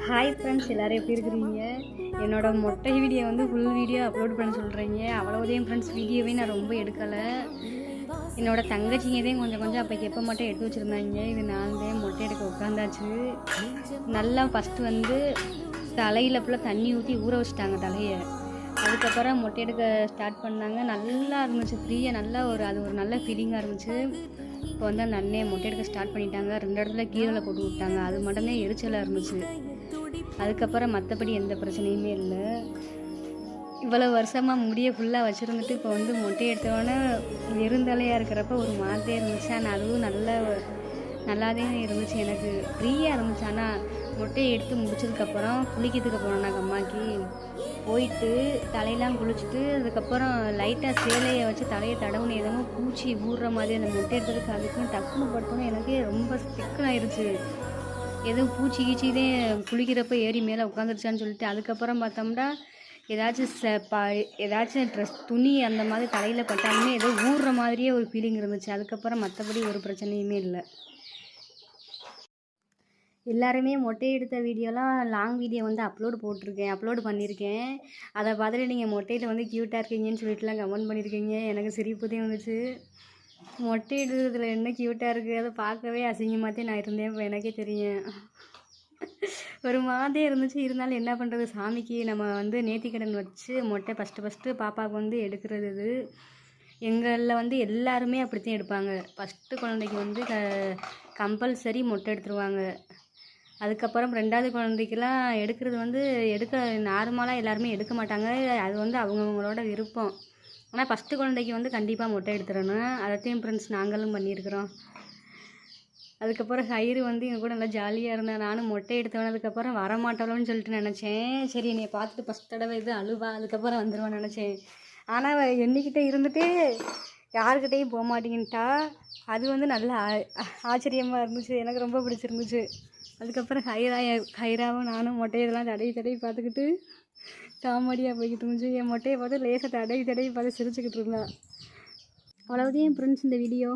Hi friends, எல்லோரும் எப்படி இருக்கிறீங்க? என்னோடய மொட்டை வீடியோ வந்து ஃபுல் வீடியோ அப்லோட் பண்ண சொல்கிறீங்க. அவ்வளோதையும் ஃப்ரெண்ட்ஸ், வீடியோவே நான் ரொம்ப எடுக்கலை. என்னோடய தங்கச்சிங்கதையும் கொஞ்சம் கொஞ்சம் அப்போக்கு எப்போ மட்டும் எடுத்து வச்சுருந்தாங்க. இது நான் தான் மொட்டை எடுக்க உட்காந்தாச்சு. நல்லா ஃபஸ்ட்டு வந்து தலையில் ஃபுல்லாக தண்ணி ஊற்றி ஊற வச்சுட்டாங்க தலையை. அதுக்கப்புறம் மொட்டை எடுக்க ஸ்டார்ட் பண்ணாங்க. நல்லா இருந்துச்சு, ஃப்ரீயாக நல்லா அது ஒரு நல்ல ஃபீலிங்காக இருந்துச்சு. இப்போ வந்து அந்த அண்ணே மொட்டை எடுக்க ஸ்டார்ட் பண்ணிட்டாங்க. 2 இடத்துல கீழே போட்டு விட்டாங்க. அது மட்டும்தான் எரிச்சலாக இருந்துச்சு. அதுக்கப்புறம் மற்றபடி எந்த பிரச்சனையுமே இல்லை. இவ்வளோ வருஷமாக முடியை ஃபுல்லாக வச்சுருந்துட்டு இப்போ வந்து மொட்டை எடுத்தோடனே வெறுந்தலையாக இருக்கிறப்ப ஒரு மாதிரியே இருந்துச்சு. ஆனால் அதுவும் நல்லாவே இருந்துச்சு. எனக்கு ஃப்ரீயாக இருந்துச்சு. ஆனால் மொட்டையை எடுத்து முடிச்சதுக்கப்புறம் குளிக்கிறதுக்கு போனோம் அம்மாக்கு. போயிட்டு தலையெல்லாம் குளிச்சுட்டு அதுக்கப்புறம் லைட்டாக சேலையை வச்சு தலையை தடவுன்னு எதுவும் பூச்சி ஊறுற மாதிரி அந்த மொட்டை எடுத்ததுக்கு அதுக்கும் டக்குன்னு பட்டோன்னு எனக்கே ரொம்ப ஸ்டிக்கனாயிருச்சு. எதுவும் பூச்சி கீச்சிதே குளிக்கிறப்ப ஏறி மேலே உட்காந்துருச்சான்னு சொல்லிட்டு அதுக்கப்புறம் பார்த்தோம்னா ஏதாச்சும் ட்ரெஸ் துணி அந்த மாதிரி தலையில் பட்டாலுமே ஏதோ ஊறுற மாதிரியே ஒரு ஃபீலிங் இருந்துச்சு. அதுக்கப்புறம் மற்றபடி ஒரு பிரச்சனையுமே இல்லை. எல்லாருமே மொட்டை எடுத்த வீடியோலாம் லாங் வீடியோ வந்து அப்லோடு பண்ணியிருக்கேன். அதை பார்த்துட்டு நீங்கள் மொட்டையில் வந்து க்யூட்டாக இருக்கீங்கன்னு சொல்லிட்டுலாம் கமெண்ட் பண்ணியிருக்கீங்க. எனக்கு சிரிப்புதே வந்துச்சு. மொட்டை எடுக்கிறதுல என்ன க்யூட்டாக இருக்குது, அதை பார்க்கவே அசிங்கமாகத்தே நான் இருந்தேன். இப்போ எனக்கே தெரியும், ஒரு மாதிரியே இருந்துச்சு. இருந்தாலும் என்ன பண்ணுறது, சாமிக்கு நம்ம வந்து நேர்த்திக்கடன் வச்சு மொட்டை ஃபஸ்ட்டு பாப்பாவுக்கு வந்து எடுக்கிறது. இது எங்களில் வந்து எல்லாருமே அப்படித்தான் எடுப்பாங்க. ஃபஸ்ட்டு குழந்தைக்கு வந்து கம்பல்சரி மொட்டை எடுத்துருவாங்க. அதுக்கப்புறம் 2வது குழந்தைக்கெல்லாம் எடுக்கிறது வந்து நார்மலாக எல்லாருமே எடுக்க மாட்டாங்க. அது வந்து அவங்கவுங்களோட விருப்பம். ஆனால் ஃபஸ்ட்டு குழந்தைக்கு வந்து கண்டிப்பாக மொட்டை எடுத்துடணும். அதைத்தையும் ஃப்ரெண்ட்ஸ் நாங்களும் பண்ணியிருக்கிறோம். அதுக்கப்புறம் ஹைரு வந்து எங்கள் கூட நல்லா ஜாலியாக இருந்தேன். நானும் மொட்டை எடுத்தவனதுக்கப்புறம் வரமாட்டாளோன்னு சொல்லிட்டு நினச்சேன். சரி என்னை பார்த்துட்டு ஃபஸ்ட் தடவை இது அழுவா, அதுக்கப்புறம் வந்துடுவான்னு நினச்சேன். ஆனால் என்கிட்ட இருந்துட்டு யாருக்கிட்டையும் போக மாட்டேங்கிட்டா. அது வந்து நல்லா ஆச்சரியமாக இருந்துச்சு. எனக்கு ரொம்ப பிடிச்சிருந்துச்சு. அதுக்கப்புறம் ஹைராவும் நானும் மொட்டையெல்லாம் தடவி பார்த்துக்கிட்டு காமெடியாக போய்கிட்டு இருந்துச்சு. என் மொட்டையை பார்த்து லேசாக தடவி பார்த்து சிரிச்சுக்கிட்டு இருந்தா. அவ்வளோதையும் ஃப்ரெண்ட்ஸ் இந்த வீடியோ.